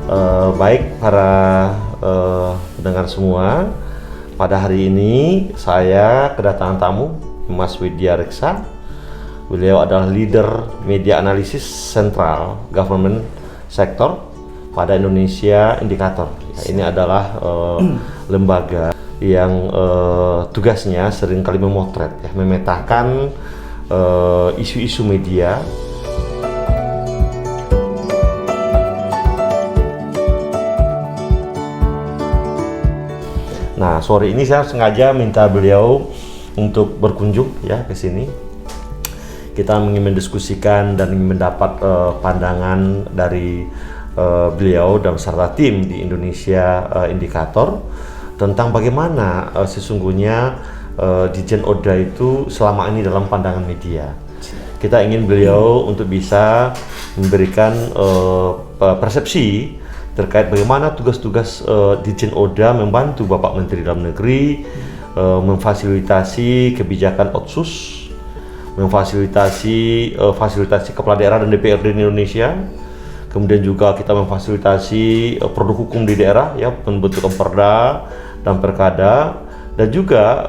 Baik para pendengar semua, pada hari ini saya kedatangan tamu Mas Widya Reksa. Beliau adalah leader media analisis sentral government sector pada Indonesia Indikator. Ini adalah lembaga yang tugasnya seringkali memotret, memetakan isu-isu media. Nah, sore ini saya sengaja minta beliau untuk berkunjung ya ke sini. Kita ingin mendiskusikan dan ingin mendapat pandangan dari beliau dan beserta tim di Indonesia Indikator tentang bagaimana sesungguhnya Ditjen Oda itu selama ini dalam pandangan media. Kita ingin beliau untuk bisa memberikan persepsi terkait bagaimana tugas-tugas Ditjen Oda membantu Bapak Menteri Dalam Negeri memfasilitasi kebijakan Otsus, memfasilitasi fasilitasi kepala daerah dan DPRD di Indonesia. Kemudian juga kita memfasilitasi produk hukum di daerah, ya, pembentukan perda dan perkada, dan juga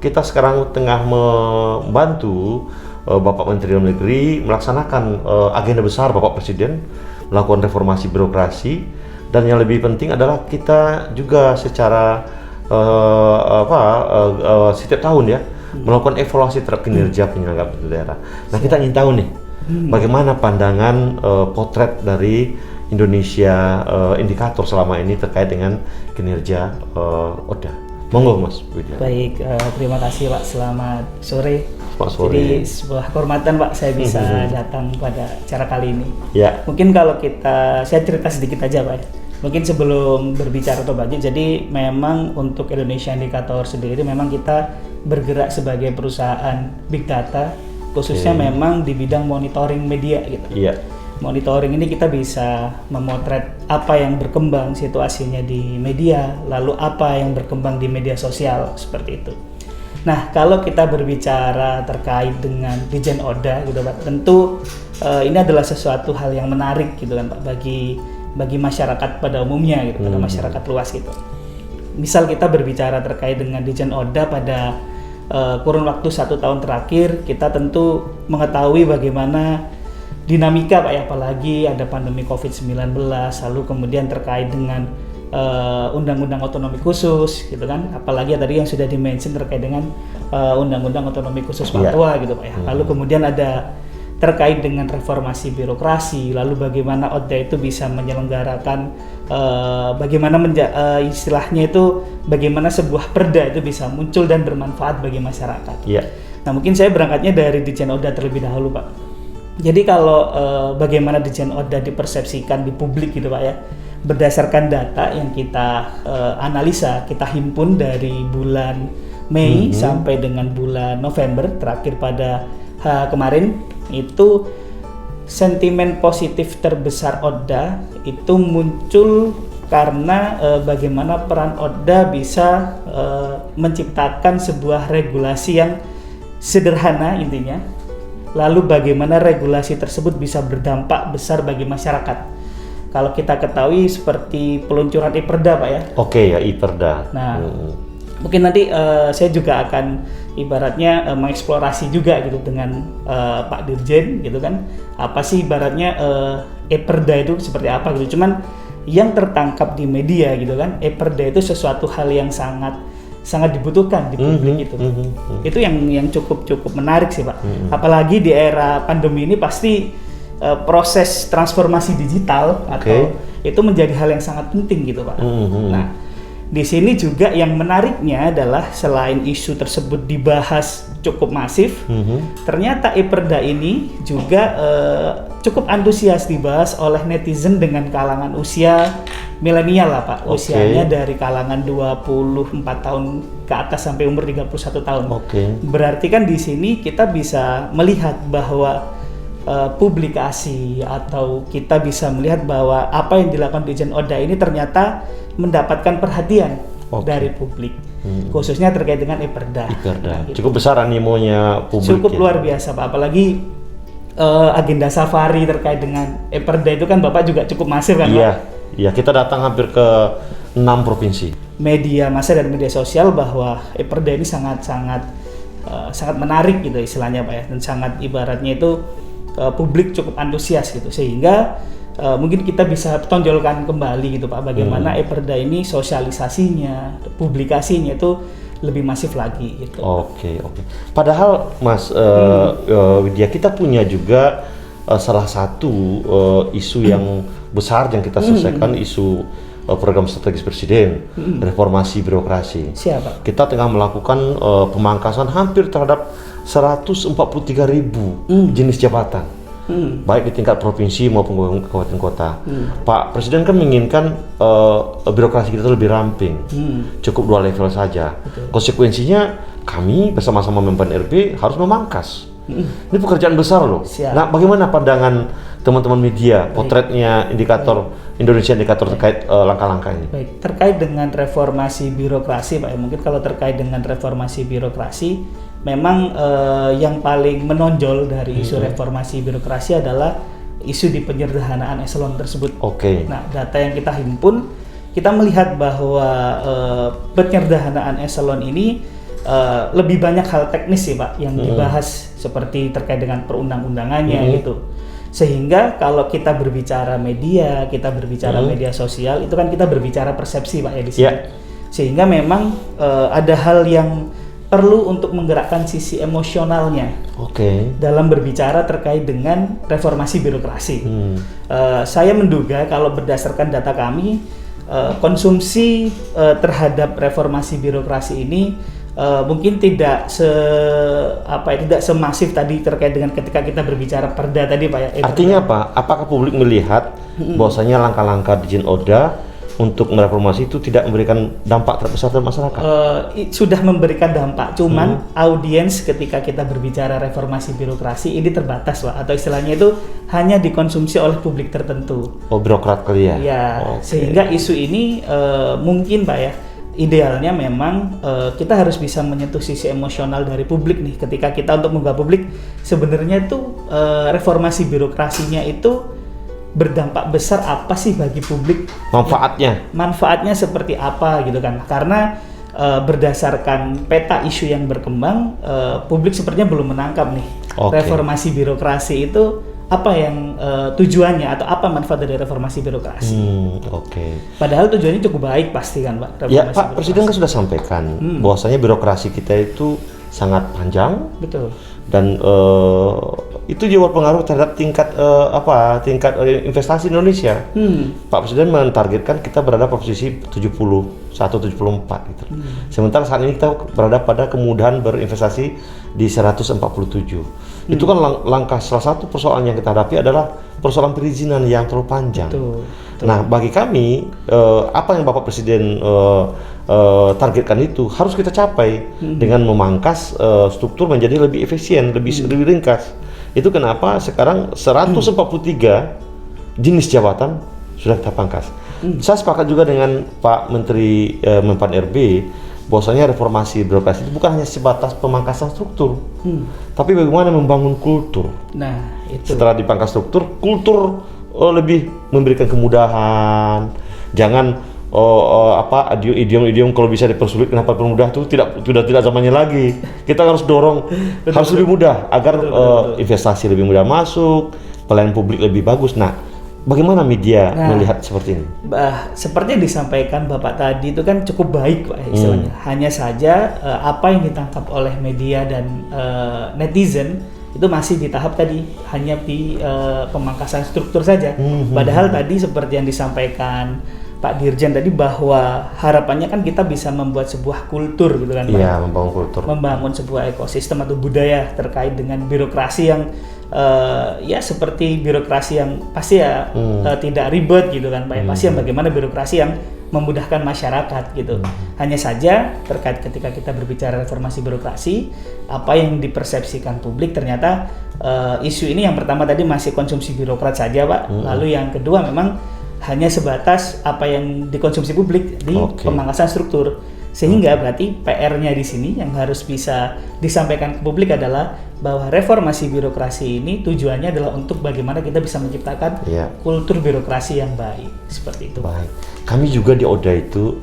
kita sekarang tengah membantu Bapak Menteri Dalam Negeri melaksanakan agenda besar Bapak Presiden, melakukan reformasi birokrasi, dan yang lebih penting adalah kita juga secara setiap tahun ya melakukan evaluasi terhadap kinerja penyelenggara daerah. Nah, kita ingin tahu nih bagaimana pandangan potret dari Indonesia Indikator selama ini terkait dengan kinerja Oda. Monggo Mas Widya. Baik, terima kasih Pak. Selamat sore. Jadi sebuah kehormatan Pak saya bisa datang pada acara kali ini. Ya. Mungkin kalau saya cerita sedikit aja Pak. Mungkin sebelum berbicara atau bagi, jadi memang untuk Indonesia Indikator sendiri memang kita bergerak sebagai perusahaan big data, khususnya memang di bidang monitoring media gitu. Iya. Monitoring ini kita bisa memotret apa yang berkembang situasinya di media, lalu apa yang berkembang di media sosial seperti itu. Nah, kalau kita berbicara terkait dengan Ditjen Oda gitu Pak, tentu ini adalah sesuatu hal yang menarik gitu kan Pak bagi masyarakat pada umumnya gitu, pada masyarakat luas gitu. Misal kita berbicara terkait dengan Ditjen Oda pada kurun waktu 1 tahun terakhir, kita tentu mengetahui bagaimana dinamika Pak ya, apalagi ada pandemi COVID-19, lalu kemudian terkait dengan Undang-Undang Otonomi Khusus gitu kan, apalagi tadi yang sudah di-mention terkait dengan Undang-Undang Otonomi Khusus Papua gitu Pak ya. Lalu kemudian ada terkait dengan reformasi birokrasi, lalu bagaimana Oda itu bisa menyelenggarakan bagaimana istilahnya itu bagaimana sebuah perda itu bisa muncul dan bermanfaat bagi masyarakat. Nah, mungkin saya berangkatnya dari Ditjen Oda terlebih dahulu Pak. Jadi kalau bagaimana Ditjen Oda dipersepsikan di publik gitu Pak ya, berdasarkan data yang kita analisa, kita himpun dari bulan Mei sampai dengan bulan November terakhir pada kemarin, itu sentimen positif terbesar Oda itu muncul karena bagaimana peran Oda bisa menciptakan sebuah regulasi yang sederhana intinya, lalu bagaimana regulasi tersebut bisa berdampak besar bagi masyarakat. Kalau kita ketahui seperti peluncuran e-perda Pak ya. Oke ya, e-perda. Nah, mungkin nanti saya juga akan ibaratnya mengeksplorasi juga gitu dengan Pak Dirjen gitu kan. Apa sih ibaratnya e-perda itu seperti apa gitu. Cuman yang tertangkap di media gitu kan, e-perda itu sesuatu hal yang sangat dibutuhkan di publik itu. Itu yang cukup menarik sih Pak. Apalagi di era pandemi ini pasti proses transformasi digital atau itu menjadi hal yang sangat penting gitu Pak. Nah, di sini juga yang menariknya adalah selain isu tersebut dibahas cukup masif, ternyata e-perda ini juga cukup antusias dibahas oleh netizen dengan kalangan usia milenial lah Pak. Usianya dari kalangan 24 tahun ke atas sampai umur 31 tahun. Berarti kan di sini kita bisa melihat bahwa publikasi atau kita bisa melihat bahwa apa yang dilakukan Ditjen Oda ini ternyata mendapatkan perhatian dari publik, khususnya terkait dengan e-perda. Nah, gitu. Cukup besar animonya publik. Cukup luar biasa Pak, apalagi agenda safari terkait dengan e-perda itu kan Bapak juga cukup masif kan Pak? Ya, kita datang hampir ke 6 provinsi. Media massa dan media sosial bahwa Perda ini sangat menarik gitu istilahnya Pak ya, dan sangat ibaratnya itu publik cukup antusias gitu, sehingga mungkin kita bisa tonjolkan kembali gitu Pak, bagaimana Perda ini sosialisasinya, publikasinya itu lebih masif lagi gitu. Oke. Padahal Mas Widya, kita punya juga salah satu isu yang besar yang kita selesaikan, isu program strategis Presiden, reformasi birokrasi. Siapa? Kita tengah melakukan pemangkasan hampir terhadap 143.000 jenis jabatan, baik di tingkat provinsi maupun kabupaten kota. Pak Presiden kan menginginkan birokrasi kita lebih ramping, cukup 2 level saja. Konsekuensinya kami bersama-sama Menpan RB harus memangkas. Ini pekerjaan besar loh. Nah, bagaimana pandangan teman-teman media, potretnya Indonesia Indikator terkait langkah-langkah ini? Baik, terkait dengan reformasi birokrasi Pak, mungkin kalau terkait dengan reformasi birokrasi, memang yang paling menonjol dari isu reformasi birokrasi adalah isu di penyederhanaan eselon tersebut. Nah, data yang kita himpun, kita melihat bahwa penyederhanaan eselon ini lebih banyak hal teknis sih Pak yang dibahas, seperti terkait dengan perundang-undangannya gitu. Sehingga kalau kita berbicara media, kita berbicara media sosial, itu kan kita berbicara persepsi Pak ya di sini. Sehingga memang ada hal yang perlu untuk menggerakkan sisi emosionalnya dalam berbicara terkait dengan reformasi birokrasi. Saya menduga kalau berdasarkan data kami, konsumsi terhadap reformasi birokrasi ini mungkin tidak semasif tadi terkait dengan ketika kita berbicara Perda tadi Pak ya. Artinya apa? Apakah publik melihat bahwasanya langkah-langkah Dirjen Oda untuk mereformasi itu tidak memberikan dampak terbesar terhadap masyarakat? Sudah memberikan dampak, cuman audiens ketika kita berbicara reformasi birokrasi ini terbatas Pak, atau istilahnya itu hanya dikonsumsi oleh publik tertentu. Birokrat kali ya? Ya, sehingga isu ini mungkin Pak ya, idealnya memang kita harus bisa menyentuh sisi emosional dari publik nih, ketika kita untuk membuka publik sebenarnya itu reformasi birokrasinya itu berdampak besar apa sih bagi publik, manfaatnya seperti apa gitu kan, karena berdasarkan peta isu yang berkembang, publik sepertinya belum menangkap nih reformasi birokrasi itu apa yang tujuannya atau apa manfaat dari reformasi birokrasi. Padahal tujuannya cukup baik pasti kan Pak. Ya Pak Presiden kan sudah sampaikan bahwasanya birokrasi kita itu sangat panjang. Betul. Dan itu juga berpengaruh terhadap tingkat investasi Indonesia. Pak Presiden mentargetkan kita berada pada posisi 71-74 gitu. Sementara saat ini kita berada pada kemudahan berinvestasi di 147. Itu kan langkah, salah satu persoalan yang kita hadapi adalah persoalan perizinan yang terlalu panjang. Betul. Nah, bagi kami apa yang Bapak Presiden targetkan itu harus kita capai dengan memangkas struktur menjadi lebih efisien, lebih ringkas. Itu kenapa sekarang 143 jenis jabatan sudah kita pangkas. Saya sepakat juga dengan Pak Menteri Menpan RB bahwasanya reformasi birokrasi itu bukan hanya sebatas pemangkasan struktur, tapi bagaimana membangun kultur. Nah, itu. Setelah dipangkas struktur, kultur lebih memberikan kemudahan. Jangan idiom kalau bisa dipersulit, kenapa permudah itu tidak zamannya lagi. Kita harus dorong harus lebih mudah agar investasi lebih mudah masuk, pelayanan publik lebih bagus. Nah, bagaimana media melihat seperti ini? Seperti yang disampaikan Bapak tadi itu kan cukup baik Pak istilahnya. Hanya saja apa yang ditangkap oleh media dan netizen itu masih di tahap tadi hanya di pemangkasan struktur saja. Padahal tadi seperti yang disampaikan Pak Dirjen tadi bahwa harapannya kan kita bisa membuat sebuah kultur gitu kan Pak. Iya, membangun kultur. Membangun sebuah ekosistem atau budaya terkait dengan birokrasi yang ya seperti birokrasi yang pasti tidak ribet gitu kan Pak. Pasti yang bagaimana birokrasi yang memudahkan masyarakat gitu. Hanya saja terkait ketika kita berbicara reformasi birokrasi, apa yang dipersepsikan publik ternyata isu ini yang pertama tadi masih konsumsi birokrat saja Pak. Lalu yang kedua memang hanya sebatas apa yang dikonsumsi publik di pemangkasan struktur. Sehingga berarti PR-nya di sini yang harus bisa disampaikan ke publik adalah bahwa reformasi birokrasi ini tujuannya adalah untuk bagaimana kita bisa menciptakan kultur birokrasi yang baik, seperti itu. Baik. Kami juga di ODA itu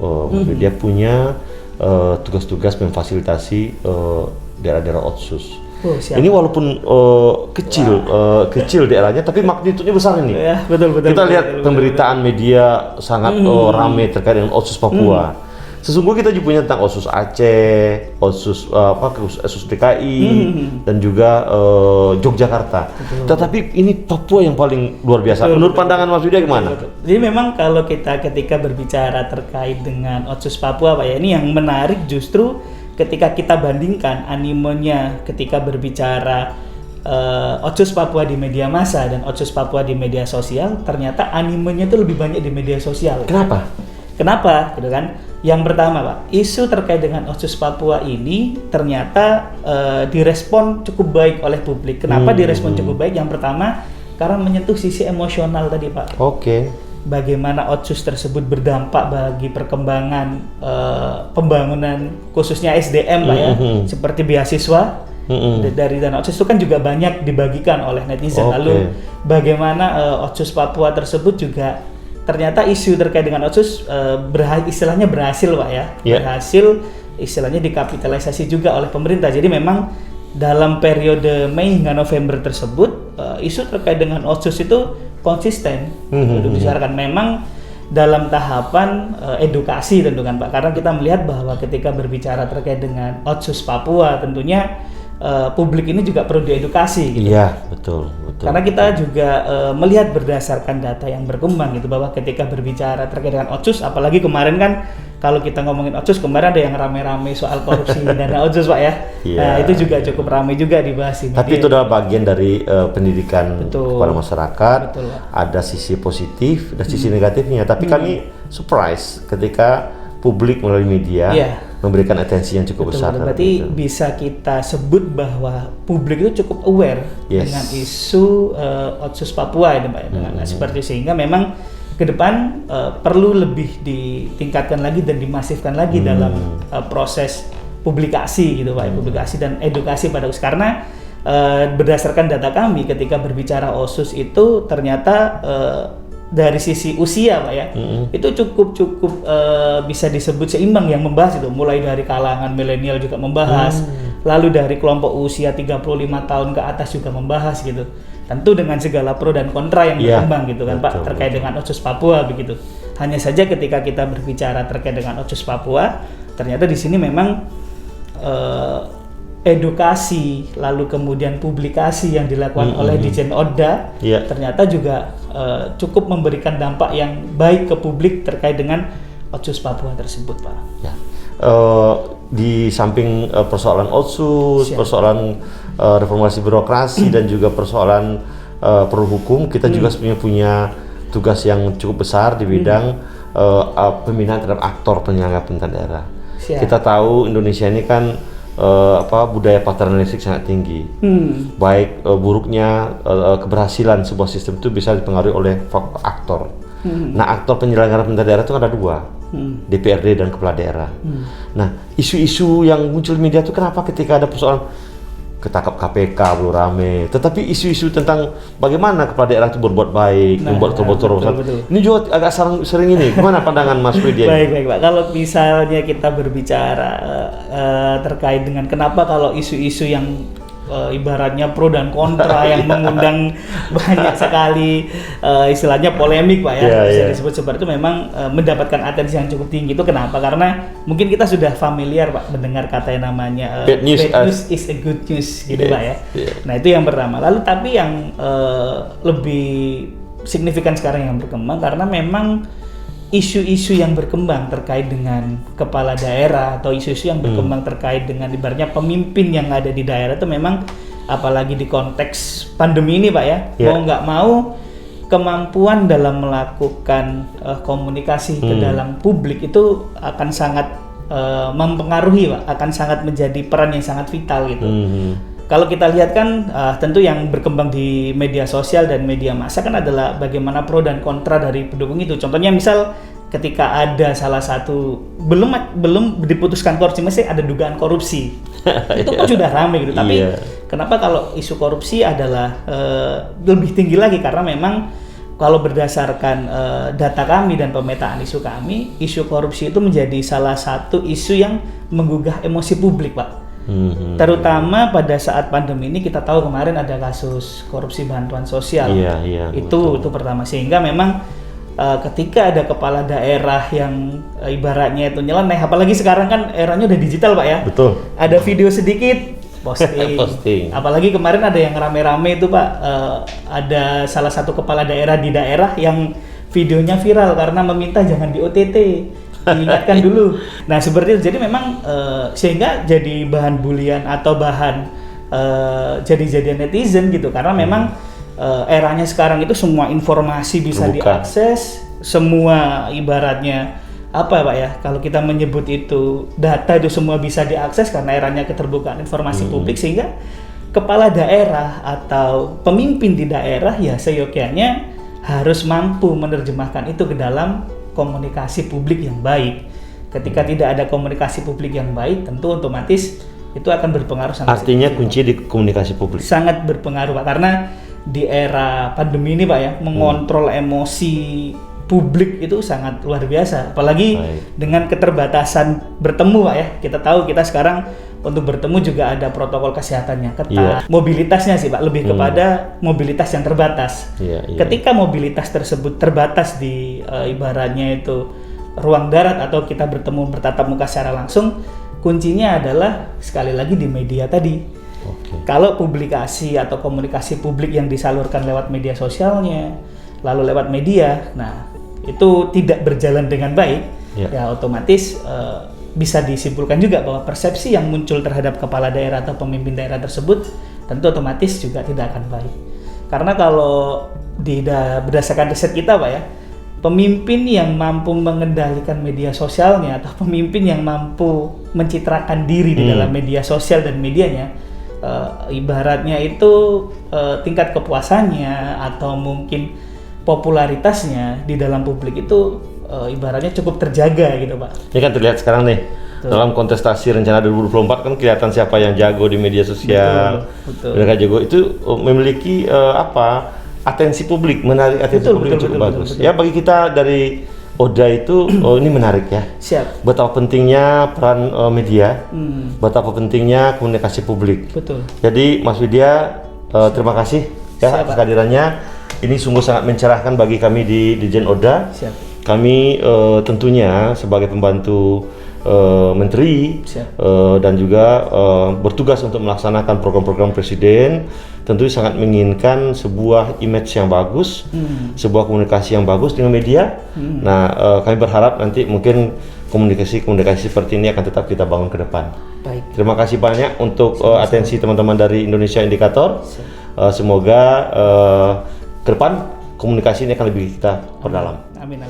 dia punya tugas-tugas memfasilitasi daerah-daerah otsus. Ini walaupun kecil daerahnya, tapi magnitudenya besar ini. Ya, betul. Kita lihat pemberitaan media sangat ramai terkait dengan otsus Papua. Sesungguhnya kita juga punya tentang otsus Aceh, otsus DKI, dan juga Yogyakarta. Tetapi ini Papua yang paling luar biasa. Menurut pandangan Mas Widya gimana? Jadi memang kalau kita ketika berbicara terkait dengan otsus Papua, Pak ya, ini yang menarik justru ketika kita bandingkan animenya ketika berbicara otsus Papua di media massa dan otsus Papua di media sosial, ternyata animenya itu lebih banyak di media sosial. Kenapa? Gitu kan? Yang pertama, Pak, isu terkait dengan otsus Papua ini ternyata direspon cukup baik oleh publik. Kenapa direspon cukup baik? Yang pertama, karena menyentuh sisi emosional tadi, Pak. Bagaimana otsus tersebut berdampak bagi perkembangan pembangunan khususnya SDM, Pak ya, seperti beasiswa. Dari dana otsus itu kan juga banyak dibagikan oleh netizen. Lalu bagaimana otsus Papua tersebut juga ternyata isu terkait dengan otsus istilahnya berhasil, Pak ya, berhasil istilahnya dikapitalisasi juga oleh pemerintah. Jadi memang dalam periode Mei hingga November tersebut isu terkait dengan otsus itu konsisten dibicarakan. Memang dalam tahapan edukasi tentu kan, Pak, karena kita melihat bahwa ketika berbicara terkait dengan otsus Papua tentunya publik ini juga perlu diedukasi gitu. Iya, betul. Karena kita juga melihat berdasarkan data yang berkembang gitu, bahwa ketika berbicara terkait dengan otsus, apalagi kemarin kan kalau kita ngomongin otsus, kemarin ada yang rame-rame soal korupsi dana otsus, Pak ya. Nah, itu juga cukup ramai juga dibahas ini. Tapi itu adalah bagian dari pendidikan kepada masyarakat. Ada sisi positif dan sisi negatifnya. Tapi kami surprise ketika publik melalui media memberikan atensi yang cukup besar. Berarti bisa kita sebut bahwa publik itu cukup aware dengan isu otsus Papua ini, Pak, dengan seperti, sehingga memang ke depan perlu lebih ditingkatkan lagi dan dimasifkan lagi dalam proses publikasi gitu, Pak, publikasi dan edukasi pada otsus. Karena berdasarkan data kami ketika berbicara otsus itu ternyata dari sisi usia, Pak ya, itu cukup bisa disebut seimbang yang membahas itu, mulai dari kalangan milenial juga membahas, lalu dari kelompok usia 35 tahun ke atas juga membahas gitu. Tentu dengan segala pro dan kontra yang berkembang gitu kan, Pak, terkait dengan otsus Papua begitu. Hanya saja ketika kita berbicara terkait dengan otsus Papua, ternyata di sini memang edukasi lalu kemudian publikasi yang dilakukan oleh Ditjen Oda ternyata juga cukup memberikan dampak yang baik ke publik terkait dengan otsus Papua tersebut, Pak. Di samping persoalan otsus, persoalan reformasi birokrasi dan juga persoalan perlu hukum, kita juga sebenarnya punya tugas yang cukup besar di bidang pembinaan terhadap aktor penyelenggara pemerintahan daerah. Kita tahu Indonesia ini kan budaya paternalistik sangat tinggi. Baik buruknya keberhasilan sebuah sistem itu bisa dipengaruhi oleh aktor. Nah, aktor penyelenggara pemerintahan daerah itu ada dua, DPRD dan kepala daerah. Nah, isu-isu yang muncul di media itu kenapa ketika ada persoalan ketangkap KPK belum rame, tetapi isu-isu tentang bagaimana kepala daerah itu berbuat baik, membuat terobosan. Ini juga agak sering ini. Gimana pandangan Mas Widya? Baik, Pak. Kalau misalnya kita berbicara terkait dengan kenapa kalau isu-isu yang ibaratnya pro dan kontra yang mengundang banyak sekali istilahnya polemik, Pak ya, bisa disebut seperti itu, memang mendapatkan atensi yang cukup tinggi. Itu kenapa? Karena mungkin kita sudah familiar, Pak, mendengar kata yang namanya bad news is a good news gitu, Pak ya. Nah, itu yang pertama. Lalu tapi yang lebih signifikan sekarang yang berkembang karena memang isu-isu yang berkembang terkait dengan kepala daerah atau isu-isu yang berkembang terkait dengan ibaratnya pemimpin yang ada di daerah itu memang apalagi di konteks pandemi ini, Pak ya, mau nggak mau kemampuan dalam melakukan komunikasi ke dalam publik itu akan sangat mempengaruhi, Pak, akan sangat menjadi peran yang sangat vital gitu. Kalau kita lihat kan tentu yang berkembang di media sosial dan media massa kan adalah bagaimana pro dan kontra dari pendukung itu. Contohnya misal ketika ada salah satu belum diputuskan korupsi, masih ada dugaan korupsi. Itu pun sudah ramai gitu. Tapi kenapa kalau isu korupsi adalah lebih tinggi lagi, karena memang kalau berdasarkan data kami dan pemetaan isu kami, isu korupsi itu menjadi salah satu isu yang menggugah emosi publik, Pak. Terutama pada saat pandemi ini, kita tahu kemarin ada kasus korupsi bantuan sosial. Itu pertama, sehingga memang ketika ada kepala daerah yang ibaratnya itu nyeleneh, apalagi sekarang kan eranya udah digital, Pak ya. Betul. Ada video sedikit posting. Apalagi kemarin ada yang rame-rame itu, Pak, ada salah satu kepala daerah di daerah yang videonya viral karena meminta jangan di OTT, diingatkan dulu. Nah seperti itu, jadi memang sehingga jadi bahan bulian atau bahan jadi-jadian netizen gitu, karena memang eranya sekarang itu semua informasi bisa diakses, semua ibaratnya apa, Pak ya, kalau kita menyebut itu data itu semua bisa diakses karena eranya keterbukaan informasi publik, sehingga kepala daerah atau pemimpin di daerah ya seyogyanya harus mampu menerjemahkan itu ke dalam komunikasi publik yang baik. Ketika tidak ada komunikasi publik yang baik, tentu otomatis itu akan berpengaruh sangat. Artinya kunci di komunikasi publik. Sangat berpengaruh, Pak, karena di era pandemi ini, Pak ya, mengontrol emosi publik itu sangat luar biasa. Apalagi dengan keterbatasan bertemu, Pak ya. Kita tahu kita sekarang untuk bertemu juga ada protokol kesehatannya ketat. Mobilitasnya sih, Pak, lebih kepada mobilitas yang terbatas. Ketika mobilitas tersebut terbatas di ibaratnya itu ruang darat atau kita bertemu bertatap muka secara langsung, kuncinya adalah sekali lagi di media tadi. Kalau publikasi atau komunikasi publik yang disalurkan lewat media sosialnya, lalu lewat media, nah itu tidak berjalan dengan baik, ya otomatis bisa disimpulkan juga bahwa persepsi yang muncul terhadap kepala daerah atau pemimpin daerah tersebut tentu otomatis juga tidak akan baik. Karena kalau berdasarkan riset kita, Pak ya, pemimpin yang mampu mengendalikan media sosialnya atau pemimpin yang mampu mencitrakan diri di dalam media sosial dan medianya, ibaratnya itu tingkat kepuasannya atau mungkin popularitasnya di dalam publik itu ibaratnya cukup terjaga gitu, Pak. Ini kan terlihat sekarang nih. Dalam kontestasi rencana 2024 kan kelihatan siapa yang jago di media sosial. Mereka jago itu memiliki atensi publik, menarik atensi publik cukup bagus. Ya bagi kita dari Oda itu ini menarik ya. Siap. Betapa pentingnya peran media, betapa pentingnya komunikasi publik. Betul. Jadi Mas Widya, terima kasih ya atas kehadirannya. Ini sungguh sangat mencerahkan bagi kami di Dirjen Oda. Siap. Kami tentunya sebagai pembantu menteri dan juga bertugas untuk melaksanakan program-program presiden, tentu sangat menginginkan sebuah image yang bagus, sebuah komunikasi yang bagus dengan media. Nah, kami berharap nanti mungkin komunikasi seperti ini akan tetap kita bangun ke depan. Baik. Terima kasih banyak untuk atensi teman-teman dari Indonesia Indikator. Semoga ke depan komunikasi ini akan lebih kita perdalam. Amin.